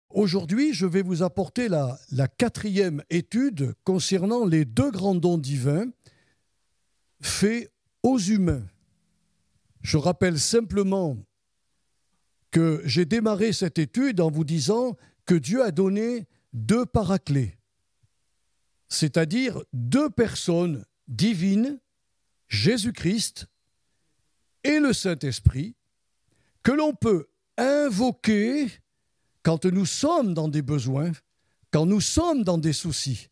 Aujourd'hui, je vais vous apporter la quatrième étude concernant les deux grands dons divins faits aux humains. Je rappelle simplement que j'ai démarré cette étude en vous disant que Dieu a donné deux paraclés, c'est-à-dire deux personnes divines, Jésus-Christ et le Saint-Esprit, que l'on peut invoquer quand nous sommes dans des besoins, quand nous sommes dans des soucis.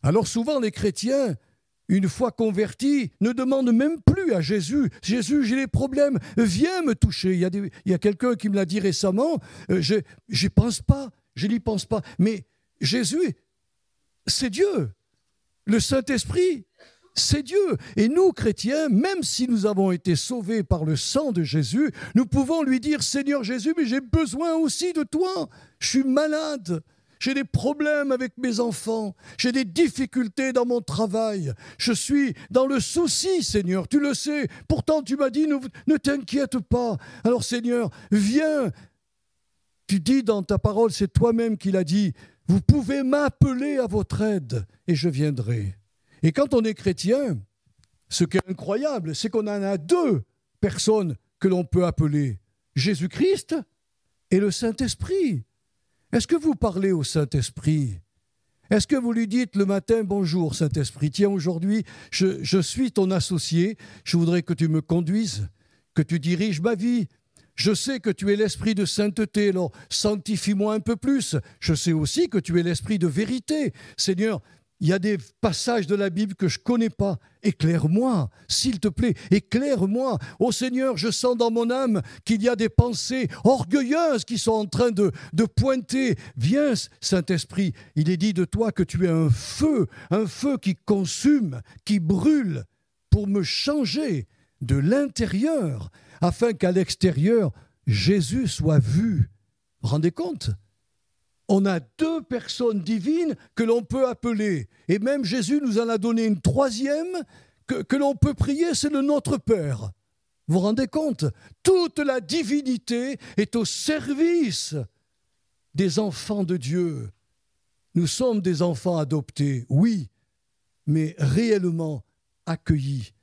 Alors souvent les chrétiens, une fois convertis, ne demandent même plus à Jésus « Jésus, j'ai des problèmes, viens me toucher ». Il y a quelqu'un qui me l'a dit récemment, je n'y pense pas. Mais Jésus, c'est Dieu. Le Saint-Esprit, c'est Dieu. Et nous, chrétiens, même si nous avons été sauvés par le sang de Jésus, nous pouvons lui dire « Seigneur Jésus, mais j'ai besoin aussi de toi. Je suis malade. J'ai des problèmes avec mes enfants. J'ai des difficultés dans mon travail. Je suis dans le souci, Seigneur. Tu le sais. Pourtant, tu m'as dit, ne t'inquiète pas. Alors, Seigneur, viens. Tu dis dans ta parole, c'est toi-même qui l'as dit, vous pouvez m'appeler à votre aide et je viendrai. Et quand on est chrétien, ce qui est incroyable, c'est qu'on en a deux personnes que l'on peut appeler. Jésus-Christ et le Saint-Esprit. Est-ce que vous parlez au Saint-Esprit? Est-ce que vous lui dites le matin, bonjour Saint-Esprit, tiens aujourd'hui, je suis ton associé, je voudrais que tu me conduises, que tu diriges ma vie. Je sais que tu es l'esprit de sainteté, alors sanctifie-moi un peu plus. Je sais aussi que tu es l'esprit de vérité. Seigneur, il y a des passages de la Bible que je ne connais pas. Éclaire-moi, s'il te plaît, éclaire-moi. Oh Seigneur, je sens dans mon âme qu'il y a des pensées orgueilleuses qui sont en train de pointer. Viens, Saint-Esprit, il est dit de toi que tu es un feu qui consume, qui brûle, pour me changer de l'intérieur, afin qu'à l'extérieur, Jésus soit vu. Vous vous rendez compte ? On a deux personnes divines que l'on peut appeler. Et même Jésus nous en a donné une troisième que l'on peut prier, c'est le Notre Père. Vous vous rendez compte? Toute la divinité est au service des enfants de Dieu. Nous sommes des enfants adoptés, oui, mais réellement accueillis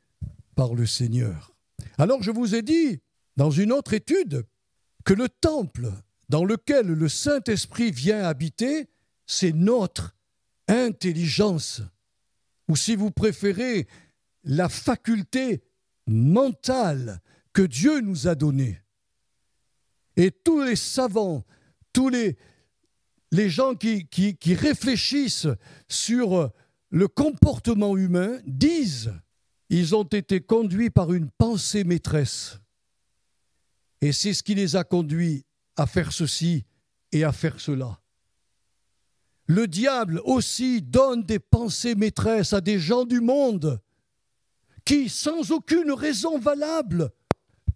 par le Seigneur. Alors je vous ai dit, dans une autre étude, que le temple dans lequel le Saint-Esprit vient habiter, c'est notre intelligence. Ou si vous préférez, la faculté mentale que Dieu nous a donnée. Et tous les savants, tous les gens qui réfléchissent sur le comportement humain disent ils ont été conduits par une pensée maîtresse. Et c'est ce qui les a conduits à faire ceci et à faire cela. Le diable aussi donne des pensées maîtresses à des gens du monde qui, sans aucune raison valable,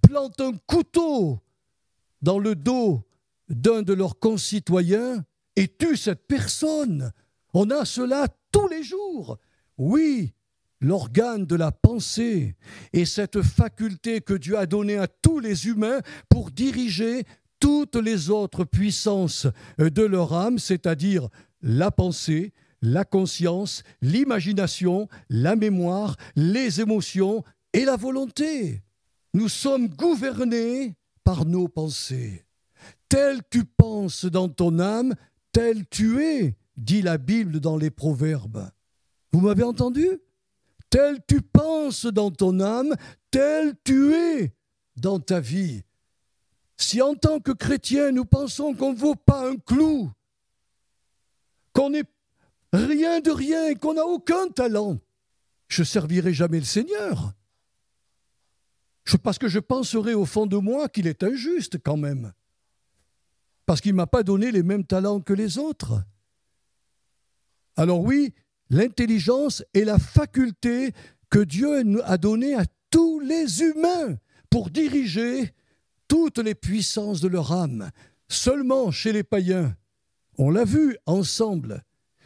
plantent un couteau dans le dos d'un de leurs concitoyens et tuent cette personne. On a cela tous les jours. Oui, l'organe de la pensée et cette faculté que Dieu a donnée à tous les humains pour diriger toutes les autres puissances de leur âme, c'est-à-dire la pensée, la conscience, l'imagination, la mémoire, les émotions et la volonté. Nous sommes gouvernés par nos pensées. Tel tu penses dans ton âme, tel tu es, dit la Bible dans les Proverbes. Vous m'avez entendu? Tel tu penses dans ton âme, tel tu es dans ta vie. Si en tant que chrétien, nous pensons qu'on ne vaut pas un clou, qu'on n'est rien de rien et qu'on n'a aucun talent, je ne servirai jamais le Seigneur. Parce que je penserai au fond de moi qu'il est injuste quand même. Parce qu'il ne m'a pas donné les mêmes talents que les autres. Alors oui, l'intelligence est la faculté que Dieu a donnée à tous les humains pour diriger toutes les puissances de leur âme. Seulement chez les païens, on l'a vu ensemble,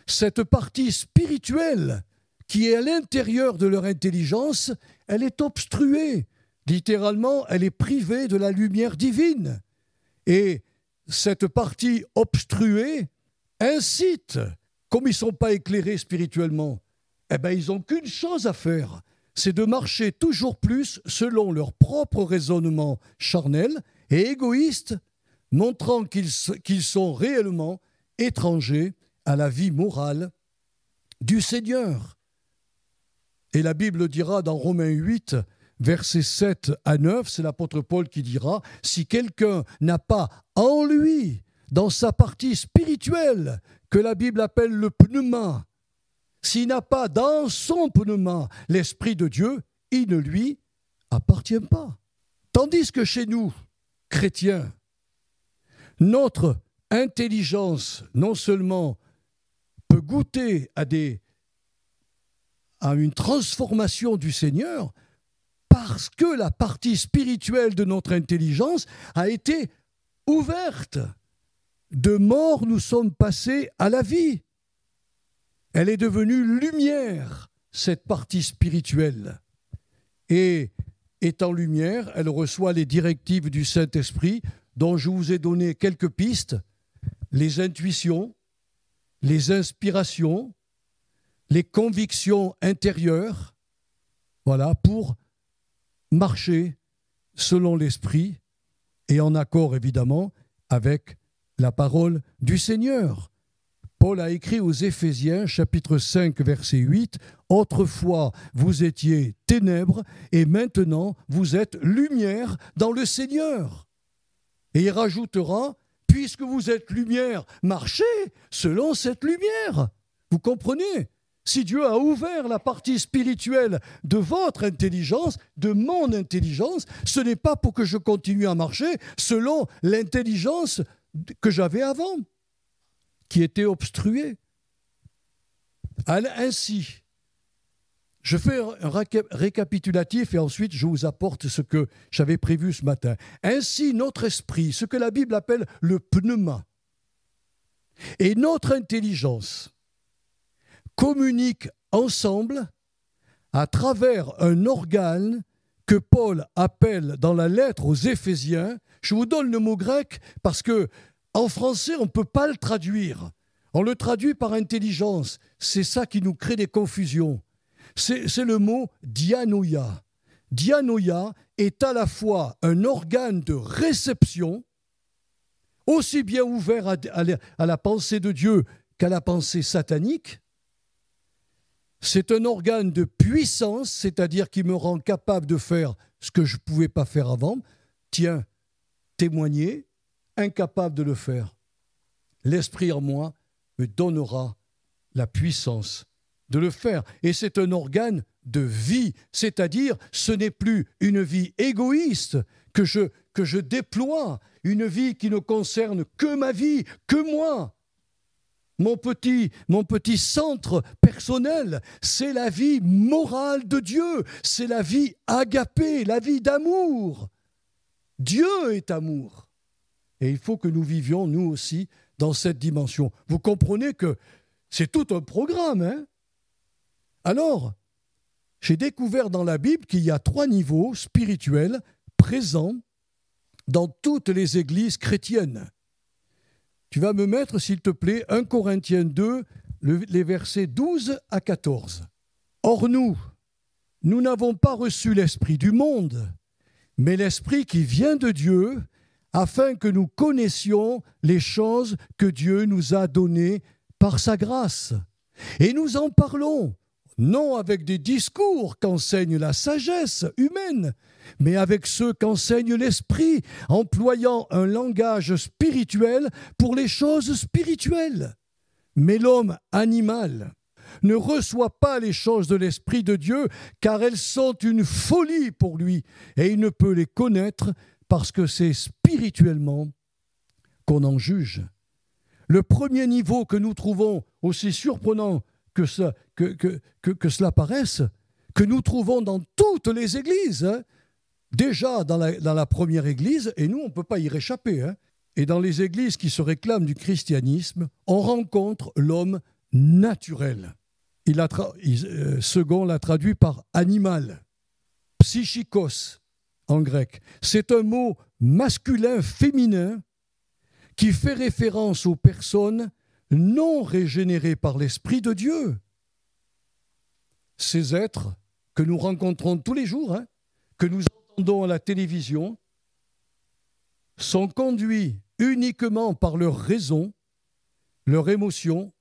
cette partie spirituelle qui est à l'intérieur de leur intelligence, elle est obstruée. Littéralement, elle est privée de la lumière divine. Et cette partie obstruée incite, comme ils ne sont pas éclairés spirituellement, eh bien, ils n'ont qu'une chose à faire, c'est de marcher toujours plus selon leur propre raisonnement charnel et égoïste, montrant qu'ils sont réellement étrangers à la vie morale du Seigneur. Et la Bible dira dans Romains 8, versets 7 à 9, c'est l'apôtre Paul qui dira, « Si quelqu'un n'a pas en lui, dans sa partie spirituelle, que la Bible appelle le pneuma, s'il n'a pas dans son pneuma l'Esprit de Dieu, il ne lui appartient pas. » Tandis que chez nous, chrétiens, notre intelligence non seulement peut goûter à une transformation du Seigneur, parce que la partie spirituelle de notre intelligence a été ouverte. De mort, nous sommes passés à la vie. Elle est devenue lumière, cette partie spirituelle. Et étant lumière, elle reçoit les directives du Saint-Esprit, dont je vous ai donné quelques pistes, les intuitions, les inspirations, les convictions intérieures, voilà, pour marcher selon l'Esprit et en accord évidemment avec la parole du Seigneur. Paul a écrit aux Éphésiens, chapitre 5, verset 8, « Autrefois, vous étiez ténèbres, et maintenant, vous êtes lumière dans le Seigneur. » Et il rajoutera, « Puisque vous êtes lumière, marchez selon cette lumière. » Vous comprenez ? Si Dieu a ouvert la partie spirituelle de votre intelligence, de mon intelligence, ce n'est pas pour que je continue à marcher selon l'intelligence que j'avais avant, qui était obstruée. Ainsi, je fais un récapitulatif et ensuite je vous apporte ce que j'avais prévu ce matin. Ainsi, notre esprit, ce que la Bible appelle le pneuma, et notre intelligence communiquent ensemble à travers un organe que Paul appelle dans la lettre aux Éphésiens. Je vous donne le mot grec parce que en français, on ne peut pas le traduire. On le traduit par intelligence. C'est ça qui nous crée des confusions. C'est le mot dianoia. Dianoia est à la fois un organe de réception, aussi bien ouvert à la pensée de Dieu qu'à la pensée satanique. C'est un organe de puissance, c'est-à-dire qui me rend capable de faire ce que je ne pouvais pas faire avant. Tiens, témoigner, incapable de le faire. L'Esprit en moi me donnera la puissance de le faire. Et c'est un organe de vie, c'est-à-dire ce n'est plus une vie égoïste que je déploie, une vie qui ne concerne que ma vie, que moi. Mon petit centre personnel, c'est la vie morale de Dieu, c'est la vie agapée, la vie d'amour. Dieu est amour. Et il faut que nous vivions, nous aussi, dans cette dimension. Vous comprenez que c'est tout un programme, hein ? Alors, j'ai découvert dans la Bible qu'il y a 3 niveaux spirituels présents dans toutes les églises chrétiennes. Tu vas me mettre, s'il te plaît, 1 Corinthiens 2, les versets 12 à 14. « Or nous n'avons pas reçu l'esprit du monde, mais l'esprit qui vient de Dieu, afin que nous connaissions les choses que Dieu nous a données par sa grâce. Et nous en parlons, non avec des discours qu'enseigne la sagesse humaine, mais avec ceux qu'enseigne l'Esprit, employant un langage spirituel pour les choses spirituelles. Mais l'homme animal ne reçoit pas les choses de l'Esprit de Dieu, car elles sont une folie pour lui, et il ne peut les connaître parce que c'est spirituellement qu'on en juge. » Le premier niveau que nous trouvons, aussi surprenant que cela paraisse, que nous trouvons dans toutes les églises, hein, déjà dans la première église, et nous on ne peut pas y réchapper, hein, et dans les églises qui se réclament du christianisme, on rencontre l'homme naturel. Second l'a traduit par animal, psychikos en grec. C'est un mot masculin féminin qui fait référence aux personnes non régénérées par l'Esprit de Dieu. Ces êtres que nous rencontrons tous les jours, que nous entendons à la télévision, sont conduits uniquement par leur raison, leur émotion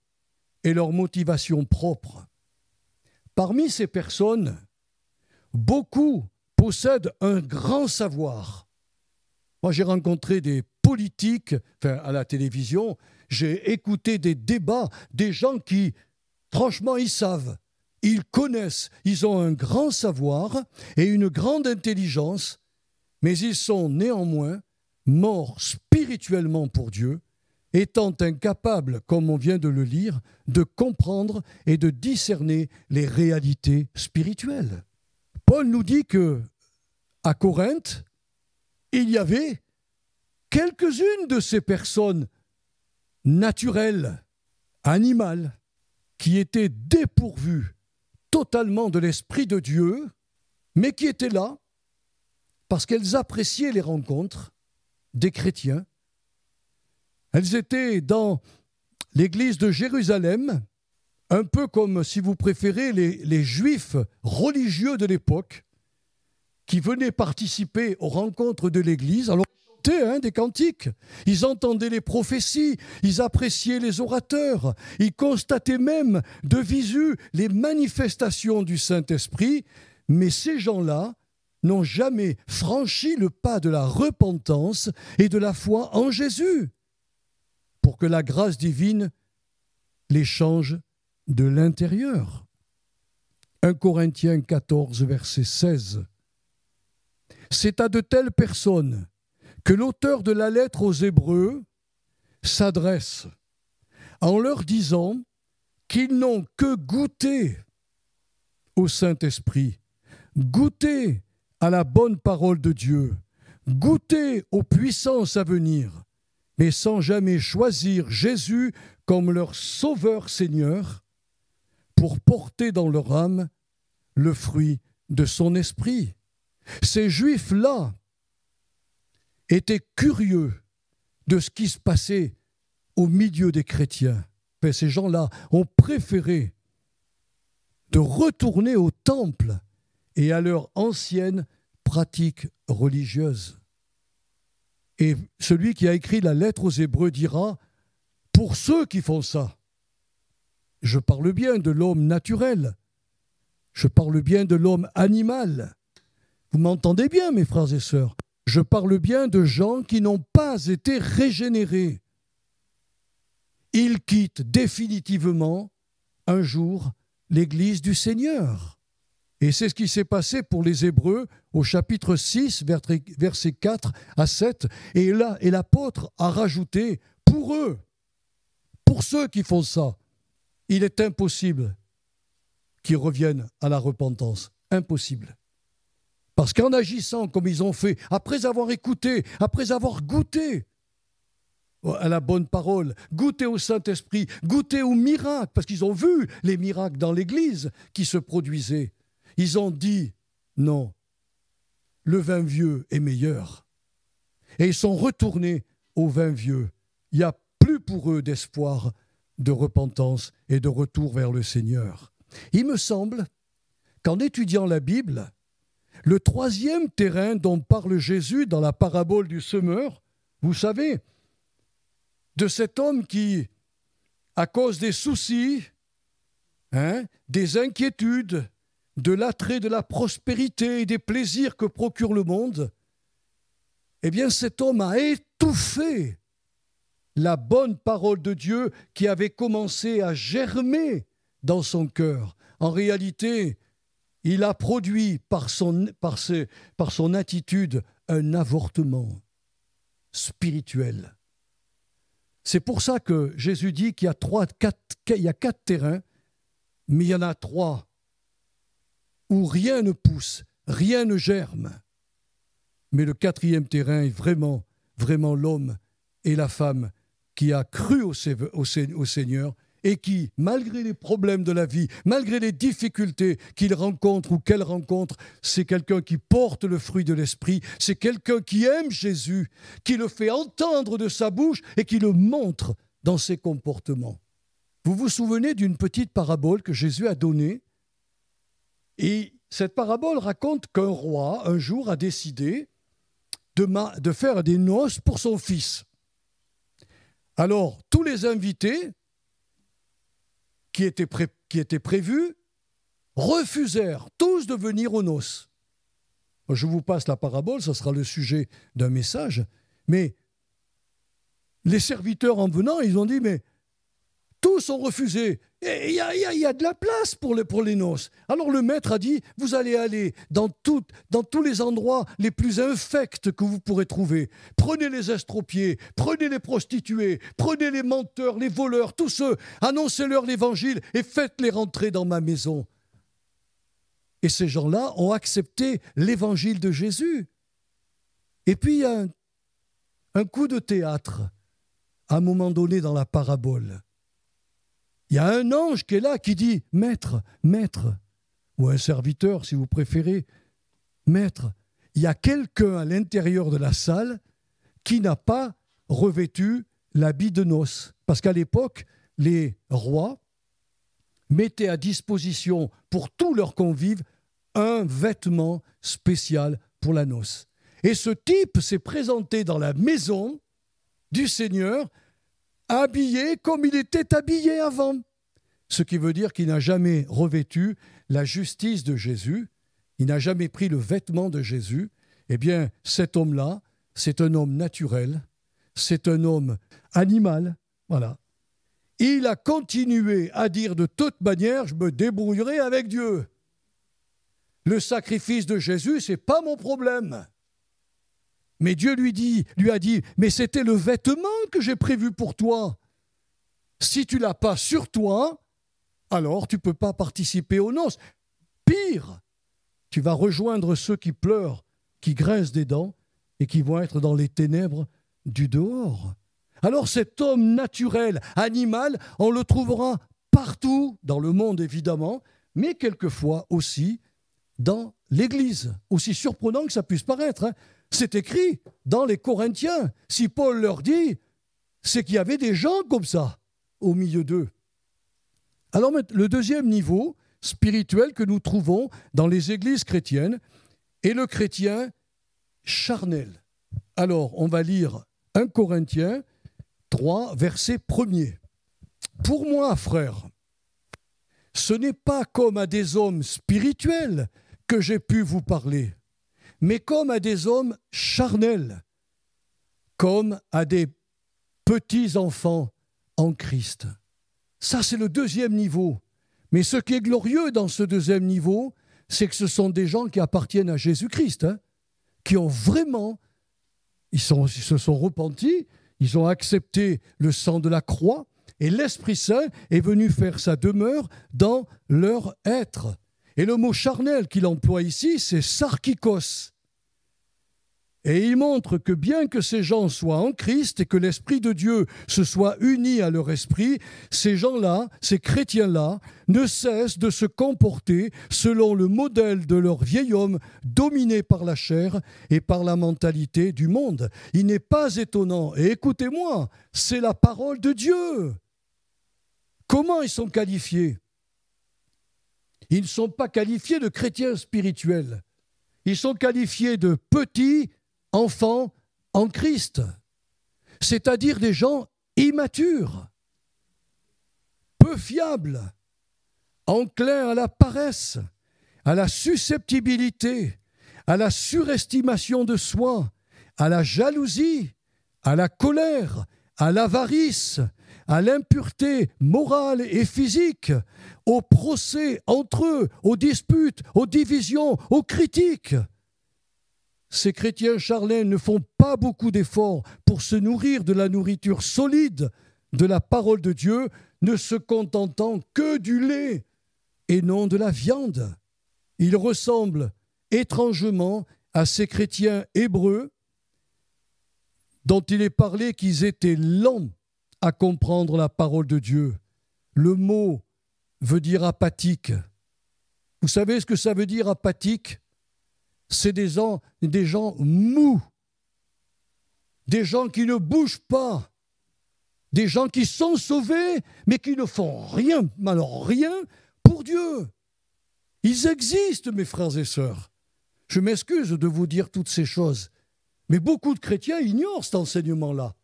et leur motivation propre. Parmi ces personnes, beaucoup possèdent un grand savoir. Moi, j'ai rencontré des politiques, à la télévision, j'ai écouté des débats, des gens qui, franchement, ils savent, ils connaissent, ils ont un grand savoir et une grande intelligence, mais ils sont néanmoins morts spirituellement pour Dieu, étant incapables, comme on vient de le lire, de comprendre et de discerner les réalités spirituelles. Paul nous dit que à Corinthe, il y avait quelques-unes de ces personnes naturelles, animales, qui étaient dépourvues totalement de l'Esprit de Dieu, mais qui étaient là parce qu'elles appréciaient les rencontres des chrétiens. Elles étaient dans l'église de Jérusalem, un peu comme, si vous préférez, les juifs religieux de l'époque qui venaient participer aux rencontres de l'église. Alors, ils chantaient des cantiques, ils entendaient les prophéties, ils appréciaient les orateurs, ils constataient même de visu les manifestations du Saint-Esprit, mais ces gens-là n'ont jamais franchi le pas de la repentance et de la foi en Jésus, pour que la grâce divine les change de l'intérieur. 1 Corinthiens 14, verset 16. C'est à de telles personnes que l'auteur de la lettre aux Hébreux s'adresse en leur disant qu'ils n'ont que goûté au Saint-Esprit, goûté à la bonne parole de Dieu, goûté aux puissances à venir, mais sans jamais choisir Jésus comme leur sauveur Seigneur pour porter dans leur âme le fruit de son esprit. Ces Juifs-là étaient curieux de ce qui se passait au milieu des chrétiens. Mais ces gens-là ont préféré de retourner au temple et à leur ancienne pratique religieuse. Et celui qui a écrit la lettre aux Hébreux dira, pour ceux qui font ça, je parle bien de l'homme naturel, je parle bien de l'homme animal. Vous m'entendez bien, mes frères et sœurs? Je parle bien de gens qui n'ont pas été régénérés. Ils quittent définitivement un jour l'Église du Seigneur. Et c'est ce qui s'est passé pour les Hébreux au chapitre 6, versets 4 à 7. Et là, l'apôtre a rajouté, pour eux, pour ceux qui font ça, il est impossible qu'ils reviennent à la repentance. Impossible. Parce qu'en agissant comme ils ont fait, après avoir écouté, après avoir goûté à la bonne parole, goûté au Saint-Esprit, goûté aux miracles, parce qu'ils ont vu les miracles dans l'Église qui se produisaient, ils ont dit non, le vin vieux est meilleur. Et ils sont retournés au vin vieux. Il n'y a plus pour eux d'espoir de repentance et de retour vers le Seigneur. Il me semble qu'en étudiant la Bible, le troisième terrain dont parle Jésus dans la parabole du semeur, vous savez, de cet homme qui, à cause des soucis, des inquiétudes, de l'attrait de la prospérité et des plaisirs que procure le monde, eh bien cet homme a étouffé la bonne parole de Dieu qui avait commencé à germer dans son cœur. En réalité, il a produit par son attitude un avortement spirituel. C'est pour ça que Jésus dit qu'il y a quatre terrains, mais il y en a 3 où rien ne pousse, rien ne germe. Mais le 4e terrain est vraiment, vraiment l'homme et la femme qui a cru au Seigneur et qui, malgré les problèmes de la vie, malgré les difficultés qu'il rencontre ou qu'elle rencontre, c'est quelqu'un qui porte le fruit de l'esprit, c'est quelqu'un qui aime Jésus, qui le fait entendre de sa bouche et qui le montre dans ses comportements. Vous vous souvenez d'une petite parabole que Jésus a donnée? Et cette parabole raconte qu'un roi, un jour, a décidé de faire des noces pour son fils. Alors, tous les invités qui étaient prévus refusèrent tous de venir aux noces. Je vous passe la parabole, ça sera le sujet d'un message, mais les serviteurs en venant, ils ont dit, mais tous ont refusé. Et il y a de la place pour les noces. Alors le maître a dit, vous allez aller dans tous les endroits les plus infects que vous pourrez trouver. Prenez les estropiés, prenez les prostituées, prenez les menteurs, les voleurs, tous ceux, annoncez-leur l'évangile et faites-les rentrer dans ma maison. Et ces gens-là ont accepté l'évangile de Jésus. Et puis il y a un coup de théâtre à un moment donné dans la parabole. Il y a un ange qui est là, qui dit « Maître, maître », ou un serviteur si vous préférez, « Maître ». Il y a quelqu'un à l'intérieur de la salle qui n'a pas revêtu l'habit de noces. Parce qu'à l'époque, les rois mettaient à disposition pour tous leurs convives un vêtement spécial pour la noce. Et ce type s'est présenté dans la maison du Seigneur habillé comme il était habillé avant. Ce qui veut dire qu'il n'a jamais revêtu la justice de Jésus, il n'a jamais pris le vêtement de Jésus. Eh bien, cet homme-là, c'est un homme naturel, c'est un homme animal, voilà. Il a continué à dire de toute manière, je me débrouillerai avec Dieu. Le sacrifice de Jésus, ce n'est pas mon problème. Mais Dieu lui a dit, mais c'était le vêtement que j'ai prévu pour toi. Si tu ne l'as pas sur toi, alors tu ne peux pas participer aux noces. Pire, tu vas rejoindre ceux qui pleurent, qui grincent des dents et qui vont être dans les ténèbres du dehors. Alors cet homme naturel, animal, on le trouvera partout dans le monde évidemment, mais quelquefois aussi dans l'Église, aussi surprenant que ça puisse paraître, hein. C'est écrit dans les Corinthiens. Si Paul leur dit, c'est qu'il y avait des gens comme ça au milieu d'eux. Alors le deuxième niveau spirituel que nous trouvons dans les églises chrétiennes est le chrétien charnel. Alors on va lire 1 Corinthiens 3, verset 1er. Pour moi, frères, ce n'est pas comme à des hommes spirituels que j'ai pu vous parler, mais comme à des hommes charnels, comme à des petits enfants en Christ. Ça, c'est le deuxième niveau. Mais ce qui est glorieux dans ce deuxième niveau, c'est que ce sont des gens qui appartiennent à Jésus-Christ, hein, qui ont vraiment, ils se sont repentis, ils ont accepté le sang de la croix, et l'Esprit Saint est venu faire sa demeure dans leur être. Et le mot charnel qu'il emploie ici, c'est sarkikos. Et il montre que bien que ces gens soient en Christ et que l'Esprit de Dieu se soit uni à leur esprit, ces gens-là, ces chrétiens-là, ne cessent de se comporter selon le modèle de leur vieil homme dominé par la chair et par la mentalité du monde. Il n'est pas étonnant, et écoutez-moi, c'est la parole de Dieu. Comment ils sont qualifiés ? Ils ne sont pas qualifiés de chrétiens spirituels. Ils sont qualifiés de petits enfants en Christ, c'est-à-dire des gens immatures, peu fiables, enclins à la paresse, à la susceptibilité, à la surestimation de soi, à la jalousie, à la colère, à l'avarice, à l'impureté morale et physique, aux procès entre eux, aux disputes, aux divisions, aux critiques. Ces chrétiens charnels ne font pas beaucoup d'efforts pour se nourrir de la nourriture solide de la parole de Dieu, ne se contentant que du lait et non de la viande. Ils ressemblent étrangement à ces chrétiens hébreux dont il est parlé qu'ils étaient lents à comprendre la parole de Dieu. le mot veut dire apathique. Vous savez ce que ça veut dire apathique? C'est des gens mous, des gens qui ne bougent pas, des gens qui sont sauvés, mais qui ne font rien, alors rien pour Dieu. Ils existent, mes frères et sœurs. Je m'excuse de vous dire toutes ces choses, mais beaucoup de chrétiens ignorent cet enseignement-là.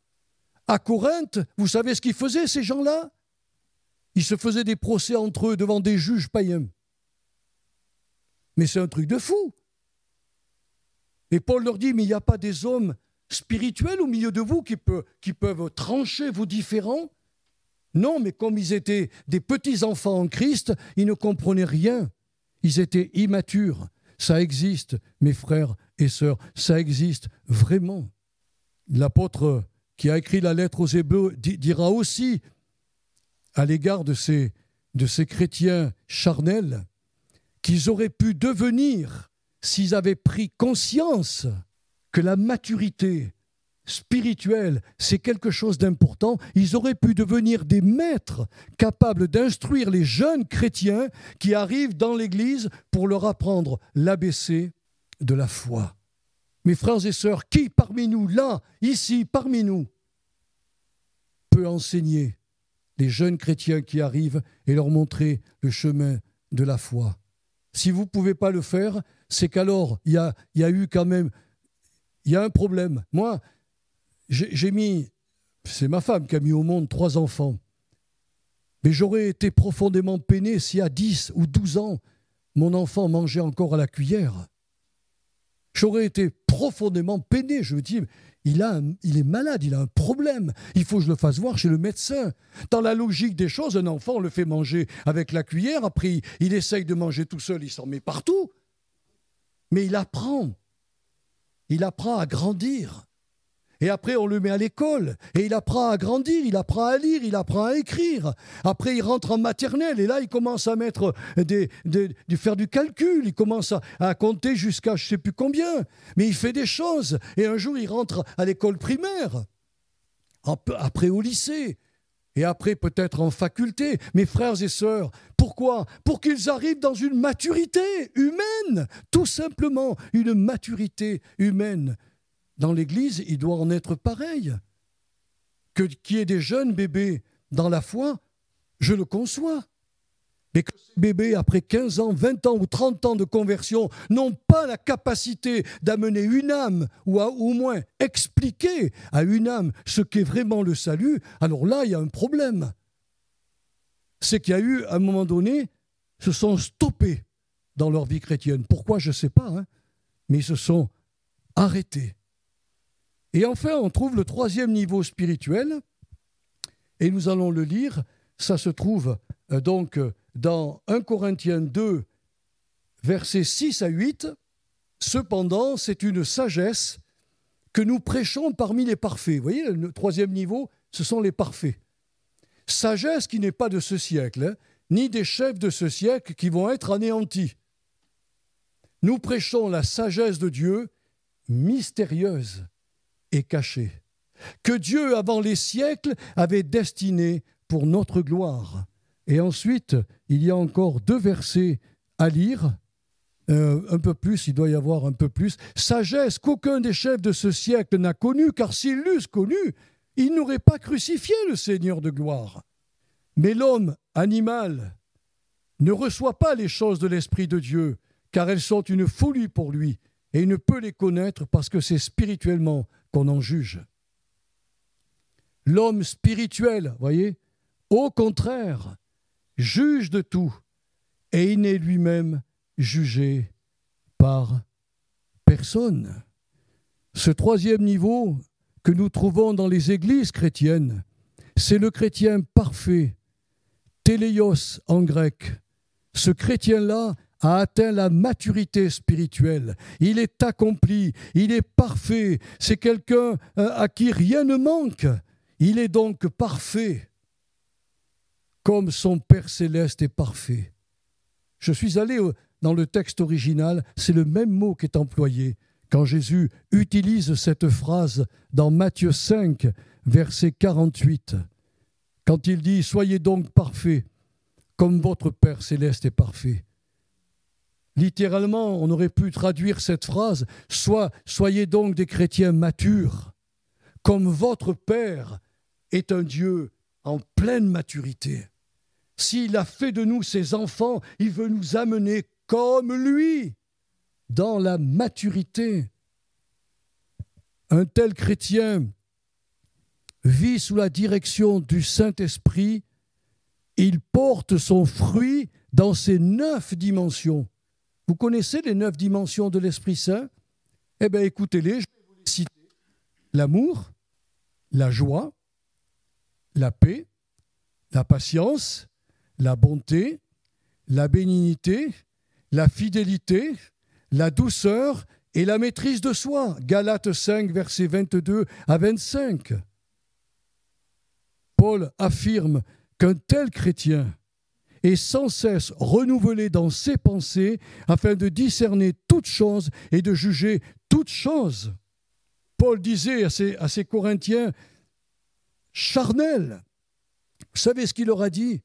À Corinthe, vous savez ce qu'ils faisaient, ces gens-là? Ils se faisaient des procès entre eux devant des juges païens. Mais c'est un truc de fou. Et Paul leur dit, mais il n'y a pas des hommes spirituels au milieu de vous qui peuvent trancher vos différends? Non, mais comme ils étaient des petits enfants en Christ, ils ne comprenaient rien. Ils étaient immatures. Ça existe, mes frères et sœurs, ça existe vraiment. L'apôtre qui a écrit la lettre aux Hébreux dira aussi à l'égard de ces chrétiens charnels qu'ils auraient pu devenir, s'ils avaient pris conscience que la maturité spirituelle, c'est quelque chose d'important, ils auraient pu devenir des maîtres capables d'instruire les jeunes chrétiens qui arrivent dans l'Église pour leur apprendre l'ABC de la foi. Mes frères et sœurs, qui parmi nous, là, ici, parmi nous, peut enseigner les jeunes chrétiens qui arrivent et leur montrer le chemin de la foi? Si vous ne pouvez pas le faire, c'est qu'alors, il y a eu quand même, il y a un problème. Moi, c'est ma femme qui a mis au monde 3 enfants. Mais j'aurais été profondément peiné si à 10 ou 12 ans, mon enfant mangeait encore à la cuillère. J'aurais été profondément peiné. Je me dis, il est malade, il a un problème. Il faut que je le fasse voir chez le médecin. Dans la logique des choses, un enfant, on le fait manger avec la cuillère. Après, il essaye de manger tout seul, il s'en met partout. Mais il apprend. Il apprend à grandir. Et après, on le met à l'école. Et il apprend à grandir, il apprend à lire, il apprend à écrire. Après, il rentre en maternelle. Et là, il commence à mettre faire du calcul. Il commence à compter jusqu'à je ne sais plus combien. Mais il fait des choses. Et un jour, il rentre à l'école primaire. Après, au lycée. Et après, peut-être en faculté. Mes frères et sœurs, pourquoi? Pour qu'ils arrivent dans une maturité humaine. Tout simplement, une maturité humaine. Dans l'Église, il doit en être pareil. Qu'il y ait des jeunes bébés dans la foi, je le conçois. Mais que ces bébés, après 15 ans, 20 ans ou 30 ans de conversion, n'ont pas la capacité d'amener une âme, ou au moins expliquer à une âme ce qu'est vraiment le salut, alors là, il y a un problème. C'est qu'il y a eu, à un moment donné, se sont stoppés dans leur vie chrétienne. Pourquoi, je ne sais pas, hein, mais ils se sont arrêtés. Et enfin, on trouve le 3e niveau spirituel, et nous allons le lire. Ça se trouve donc dans 1 Corinthiens 2, versets 6 à 8. Cependant, c'est une sagesse que nous prêchons parmi les parfaits. Vous voyez, le 3e niveau, ce sont les parfaits. Sagesse qui n'est pas de ce siècle, hein, ni des chefs de ce siècle qui vont être anéantis. Nous prêchons la sagesse de Dieu mystérieuse et cachée, que Dieu, avant les siècles, avait destinée pour notre gloire. Et ensuite, il y a encore 2 versets à lire, un peu plus, il doit y avoir un peu plus. Sagesse qu'aucun des chefs de ce siècle n'a connue, car s'ils l'eussent connue, ils n'auraient pas crucifié le Seigneur de gloire. Mais l'homme animal ne reçoit pas les choses de l'Esprit de Dieu, car elles sont une folie pour lui, et il ne peut les connaître parce que c'est spirituellement qu'on en juge. L'homme spirituel, voyez, au contraire, juge de tout, et il n'est lui-même jugé par personne. Ce 3e niveau que nous trouvons dans les églises chrétiennes, c'est le chrétien parfait, téléios en grec. Ce chrétien-là a atteint la maturité spirituelle. Il est accompli, il est parfait. C'est quelqu'un à qui rien ne manque. Il est donc parfait, comme son Père céleste est parfait. Je suis allé dans le texte original, c'est le même mot qui est employé quand Jésus utilise cette phrase dans Matthieu 5, verset 48. quand il dit « Soyez donc parfaits, comme votre Père céleste est parfait ». Littéralement, on aurait pu traduire cette phrase « Soyez donc des chrétiens matures, comme votre Père est un Dieu en pleine maturité. S'il a fait de nous ses enfants, il veut nous amener comme lui, dans la maturité. » Un tel chrétien vit sous la direction du Saint-Esprit, il porte son fruit dans ses 9 dimensions. Vous connaissez les 9 dimensions de l'Esprit Saint? Eh bien, écoutez-les, je vais vous les citer. L'amour, la joie, la paix, la patience, la bonté, la bénignité, la fidélité, la douceur et la maîtrise de soi. Galates 5, versets 22 à 25. Paul affirme qu'un tel chrétien est sans cesse renouvelé dans ses pensées afin de discerner toutes choses et de juger toutes choses. Paul disait à ses Corinthiens, charnels, vous savez ce qu'il leur a dit?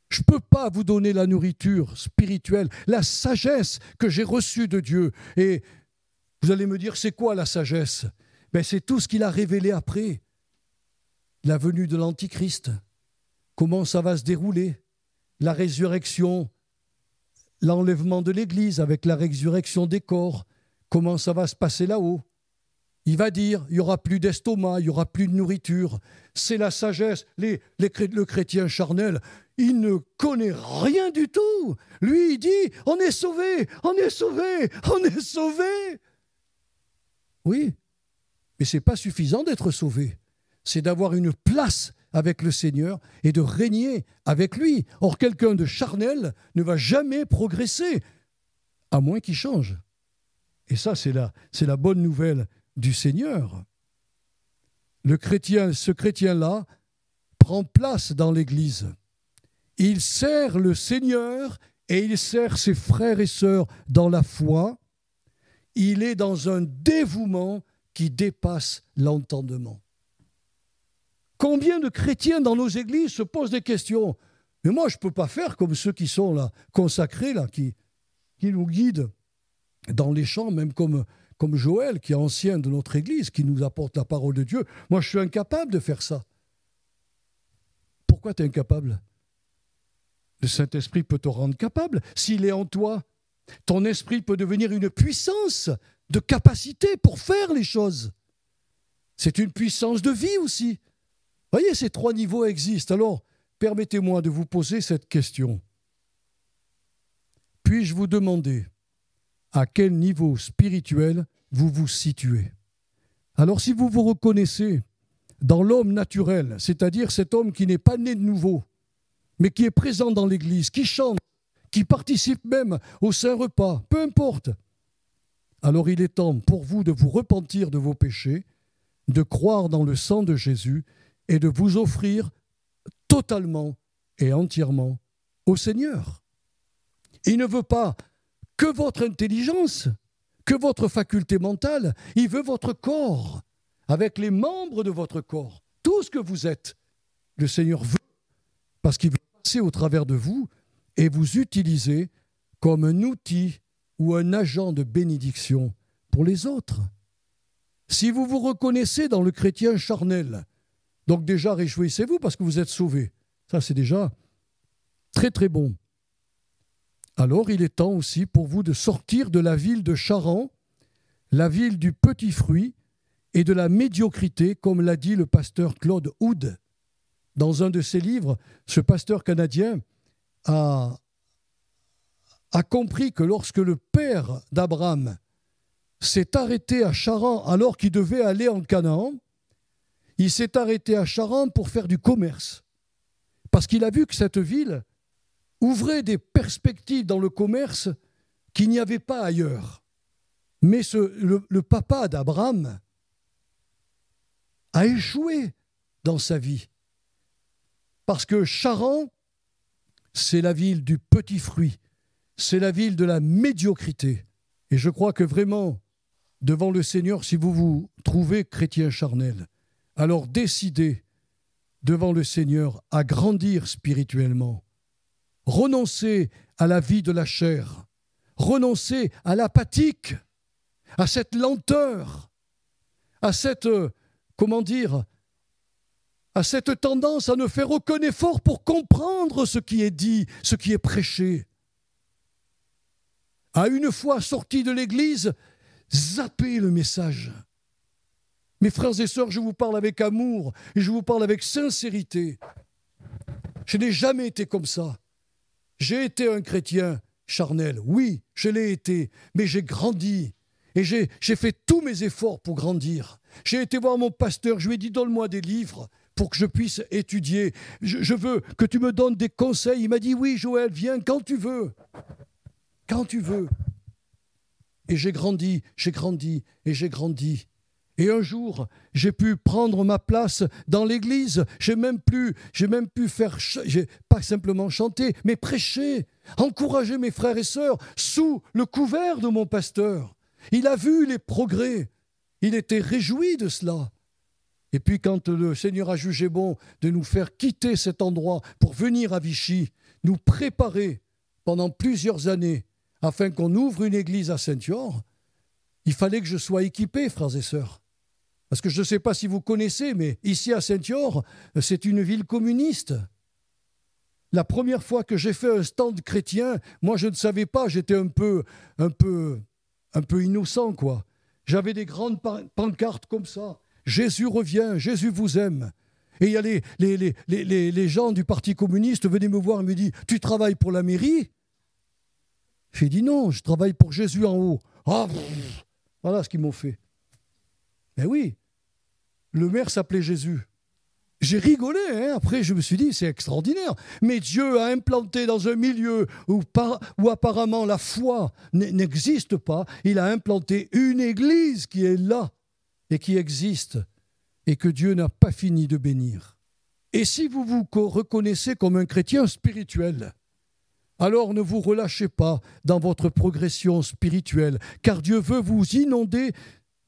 Je ne peux pas vous donner la nourriture spirituelle, la sagesse que j'ai reçue de Dieu. Et vous allez me dire, c'est quoi la sagesse? Ben, c'est tout ce qu'il a révélé après. La venue de l'Antichrist, comment ça va se dérouler, la résurrection, l'enlèvement de l'Église avec la résurrection des corps, comment ça va se passer là-haut. Il va dire, il n'y aura plus d'estomac, il n'y aura plus de nourriture. C'est la sagesse. Le chrétien charnel, il ne connaît rien du tout. Lui, il dit, on est sauvé, on est sauvé, on est sauvé. Oui, mais ce n'est pas suffisant d'être sauvé. C'est d'avoir une place avec le Seigneur et de régner avec lui. Or, quelqu'un de charnel ne va jamais progresser, à moins qu'il change. Et ça, c'est la bonne nouvelle du Seigneur. Ce chrétien-là prend place dans l'Église. Il sert le Seigneur et il sert ses frères et sœurs dans la foi. Il est dans un dévouement qui dépasse l'entendement. Combien de chrétiens dans nos églises se posent des questions? Mais moi, je ne peux pas faire comme ceux qui sont là, consacrés, là, qui nous guident dans les chants, même comme Joël, qui est ancien de notre église, qui nous apporte la parole de Dieu. Moi, je suis incapable de faire ça. Pourquoi tu es incapable? Le Saint-Esprit peut te rendre capable. S'il est en toi, ton esprit peut devenir une puissance de capacité pour faire les choses. C'est une puissance de vie aussi. Vous voyez, ces 3 niveaux existent. Alors, permettez-moi de vous poser cette question. Puis-je vous demander à quel niveau spirituel vous vous situez? Alors, si vous vous reconnaissez dans l'homme naturel, c'est-à-dire cet homme qui n'est pas né de nouveau, mais qui est présent dans l'Église, qui chante, qui participe même au Saint-Repas, peu importe, alors il est temps pour vous de vous repentir de vos péchés, de croire dans le sang de Jésus et de vous offrir totalement et entièrement au Seigneur. Il ne veut pas que votre intelligence, que votre faculté mentale, il veut votre corps, avec les membres de votre corps, tout ce que vous êtes. Le Seigneur veut, parce qu'il veut passer au travers de vous et vous utiliser comme un outil ou un agent de bénédiction pour les autres. Si vous vous reconnaissez dans le chrétien charnel, donc déjà réjouissez-vous parce que vous êtes sauvés. Ça, c'est déjà très très bon. Alors, il est temps aussi pour vous de sortir de la ville de Charan, la ville du petit fruit et de la médiocrité, comme l'a dit le pasteur Claude Hood. Dans un de ses livres, ce pasteur canadien a compris que lorsque le père d'Abraham s'est arrêté à Charan alors qu'il devait aller en Canaan, il s'est arrêté à Charan pour faire du commerce. Parce qu'il a vu que cette ville ouvrait des perspectives dans le commerce qu'il n'y avait pas ailleurs. Mais le papa d'Abraham a échoué dans sa vie. Parce que Charan, c'est la ville du petit fruit, c'est la ville de la médiocrité. Et je crois que vraiment, devant le Seigneur, si vous vous trouvez chrétien charnel, alors décidez devant le Seigneur à grandir spirituellement. Renoncez à la vie de la chair. Renoncez à l'apathique, à cette lenteur, à cette, à cette tendance à ne faire aucun effort pour comprendre ce qui est dit, ce qui est prêché. À une fois sorti de l'église, zappez le message. Mes frères et sœurs, je vous parle avec amour et je vous parle avec sincérité. Je n'ai jamais été comme ça. J'ai été un chrétien charnel, oui, je l'ai été, mais j'ai grandi et j'ai fait tous mes efforts pour grandir. J'ai été voir mon pasteur, je lui ai dit donne-moi des livres pour que je puisse étudier. Je veux que tu me donnes des conseils. Il m'a dit oui Joël, viens quand tu veux. Quand tu veux. Et j'ai grandi et j'ai grandi. Et un jour, j'ai pu prendre ma place dans l'église. J'ai même pu faire, pas simplement chanter, mais prêcher, encourager mes frères et sœurs sous le couvert de mon pasteur. Il a vu les progrès. Il était réjoui de cela. Et puis quand le Seigneur a jugé bon de nous faire quitter cet endroit pour venir à Vichy, nous préparer pendant plusieurs années afin qu'on ouvre une église à Saint-Yor, il fallait que je sois équipé, frères et sœurs. Parce que je ne sais pas si vous connaissez, mais ici à Saint-Yor, c'est une ville communiste. La première fois que j'ai fait un stand chrétien, moi je ne savais pas, j'étais un peu innocent, quoi. J'avais des grandes pancartes comme ça. Jésus revient, Jésus vous aime. Et il y a les gens du Parti communiste venaient me voir et me disent « Tu travailles pour la mairie ?» J'ai dit « Non, je travaille pour Jésus en haut. » Ah, voilà ce qu'ils m'ont fait. Mais oui, le maire s'appelait Jésus. J'ai rigolé, hein. Après je me suis dit c'est extraordinaire. Mais Dieu a implanté dans un milieu où apparemment la foi n'existe pas, il a implanté une église qui est là et qui existe et que Dieu n'a pas fini de bénir. Et si vous vous reconnaissez comme un chrétien spirituel, alors ne vous relâchez pas dans votre progression spirituelle, car Dieu veut vous inonder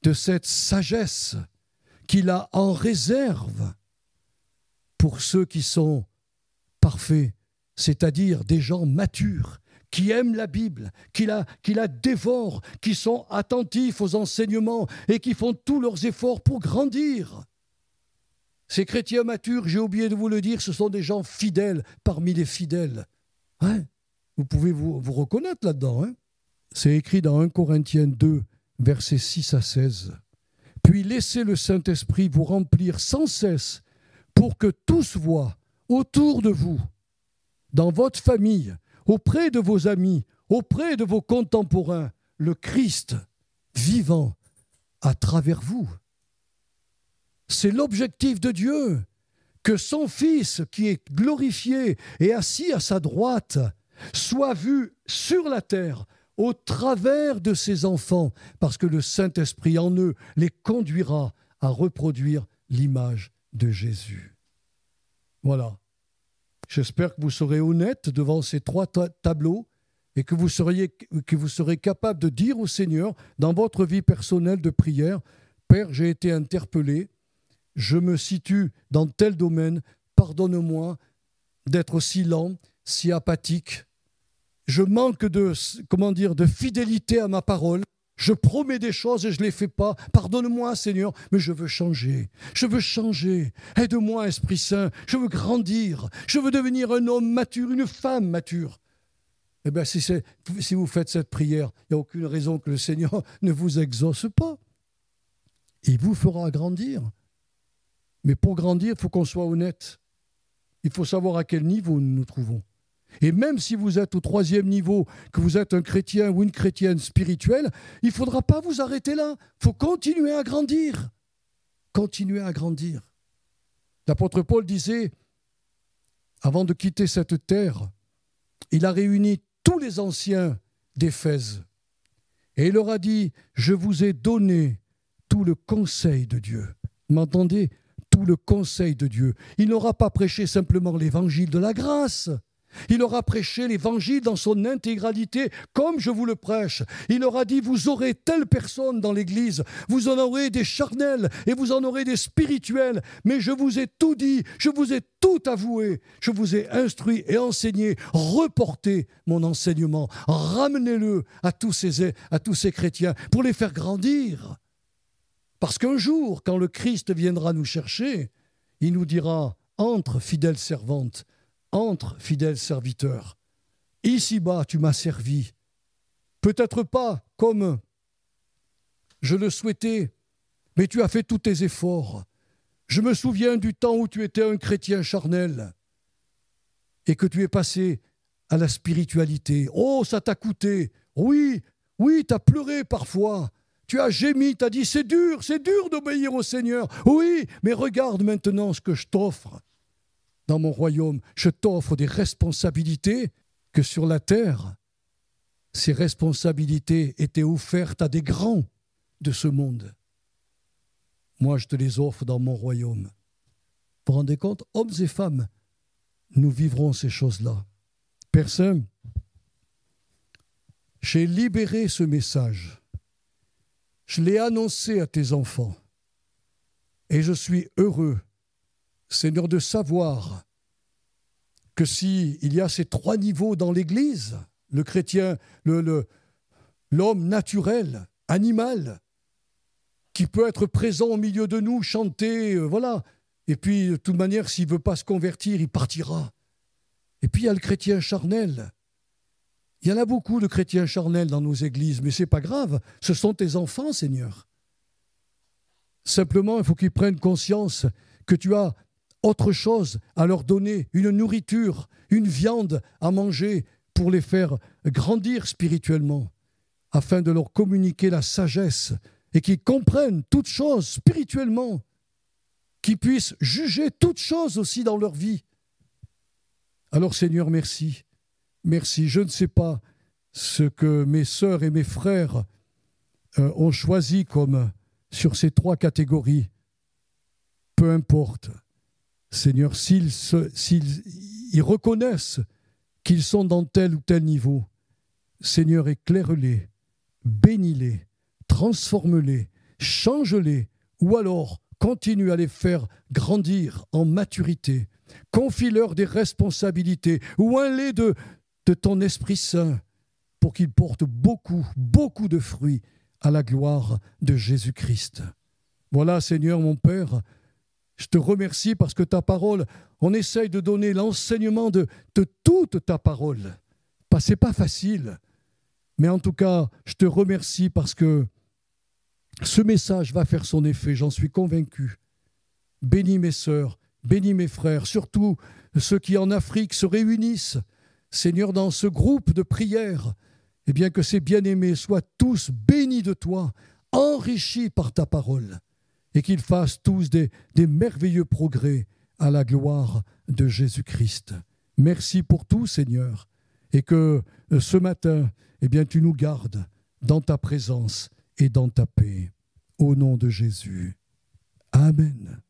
de cette sagesse qu'il a en réserve pour ceux qui sont parfaits, c'est-à-dire des gens matures, qui aiment la Bible, qui la dévorent, qui sont attentifs aux enseignements et qui font tous leurs efforts pour grandir. Ces chrétiens matures, j'ai oublié de vous le dire, ce sont des gens fidèles parmi les fidèles. Hein? Vous pouvez vous reconnaître là-dedans. Hein? C'est écrit dans 1 Corinthiens 2, versets 6 à 16. « Puis laissez le Saint-Esprit vous remplir sans cesse pour que tous voient autour de vous, dans votre famille, auprès de vos amis, auprès de vos contemporains, le Christ vivant à travers vous. » C'est l'objectif de Dieu, que son Fils, qui est glorifié et assis à sa droite, soit vu sur la terre, au travers de ses enfants, parce que le Saint-Esprit en eux les conduira à reproduire l'image de Jésus. Voilà. J'espère que vous serez honnête devant ces trois tableaux et que vous serez capable de dire au Seigneur, dans votre vie personnelle de prière, « Père, j'ai été interpellé, je me situe dans tel domaine, pardonne-moi d'être si lent, si apathique. Je manque de fidélité à ma parole. Je promets des choses et je ne les fais pas. Pardonne-moi, Seigneur, mais je veux changer. Je veux changer. Aide-moi, Esprit Saint. Je veux grandir. Je veux devenir un homme mature, une femme mature. » Eh bien, si vous faites cette prière, il n'y a aucune raison que le Seigneur ne vous exauce pas. Il vous fera grandir. Mais pour grandir, il faut qu'on soit honnête. Il faut savoir à quel niveau nous nous trouvons. Et même si vous êtes au 3e niveau, que vous êtes un chrétien ou une chrétienne spirituelle, il ne faudra pas vous arrêter là. Il faut continuer à grandir. Continuer à grandir. L'apôtre Paul disait, avant de quitter cette terre, il a réuni tous les anciens d'Éphèse. Et il leur a dit, je vous ai donné tout le conseil de Dieu. M'entendez ? Tout le conseil de Dieu. Il n'aura pas prêché simplement l'évangile de la grâce, Il leur a prêché l'évangile dans son intégralité, comme je vous le prêche. Il leur a dit, vous aurez telle personne dans l'église, vous en aurez des charnels et vous en aurez des spirituels, mais je vous ai tout dit, je vous ai tout avoué, je vous ai instruit et enseigné. Reportez mon enseignement, ramenez-le à tous ces chrétiens pour les faire grandir. Parce qu'un jour, quand le Christ viendra nous chercher, il nous dira, entre, fidèle servante, entre, fidèle serviteur. Ici-bas, tu m'as servi. Peut-être pas comme je le souhaitais, mais tu as fait tous tes efforts. Je me souviens du temps où tu étais un chrétien charnel et que tu es passé à la spiritualité. Oh, ça t'a coûté. Oui, tu as pleuré parfois. Tu as gémi, tu as dit, c'est dur d'obéir au Seigneur. Oui, mais regarde maintenant ce que je t'offre dans mon royaume. Je t'offre des responsabilités que sur la terre, ces responsabilités étaient offertes à des grands de ce monde. Moi, je te les offre dans mon royaume. Vous vous rendez compte, hommes et femmes, nous vivrons ces choses-là. Père Saint, j'ai libéré ce message. Je l'ai annoncé à tes enfants et je suis heureux, Seigneur, de savoir que s'il y a ces 3 niveaux dans l'Église, le chrétien, l'homme naturel, animal, qui peut être présent au milieu de nous, chanter, voilà. Et puis, de toute manière, s'il ne veut pas se convertir, il partira. Et puis, il y a le chrétien charnel. Il y en a beaucoup de chrétiens charnels dans nos églises, mais ce n'est pas grave, ce sont tes enfants, Seigneur. Simplement, il faut qu'ils prennent conscience que tu as autre chose à leur donner, une nourriture, une viande à manger pour les faire grandir spirituellement, afin de leur communiquer la sagesse et qu'ils comprennent toutes choses spirituellement, qu'ils puissent juger toutes choses aussi dans leur vie. Alors, Seigneur, merci. Merci. Je ne sais pas ce que mes sœurs et mes frères ont choisi comme sur ces 3 catégories. Peu importe. Seigneur, s'ils reconnaissent qu'ils sont dans tel ou tel niveau, Seigneur, éclaire-les, bénis-les, transforme-les, change-les, ou alors continue à les faire grandir en maturité. Confie-leur des responsabilités, ou un lait de ton Esprit Saint, pour qu'ils portent beaucoup, beaucoup de fruits à la gloire de Jésus-Christ. Voilà, Seigneur, mon Père, je te remercie parce que ta parole, on essaye de donner l'enseignement de toute ta parole. Ce n'est pas facile, mais en tout cas, je te remercie parce que ce message va faire son effet, j'en suis convaincu. Bénis mes sœurs, bénis mes frères, surtout ceux qui en Afrique se réunissent, Seigneur, dans ce groupe de prière, et bien que ces bien-aimés soient tous bénis de toi, enrichis par ta parole, et qu'ils fassent tous des merveilleux progrès à la gloire de Jésus-Christ. Merci pour tout, Seigneur, et que ce matin, eh bien, tu nous gardes dans ta présence et dans ta paix. Au nom de Jésus. Amen.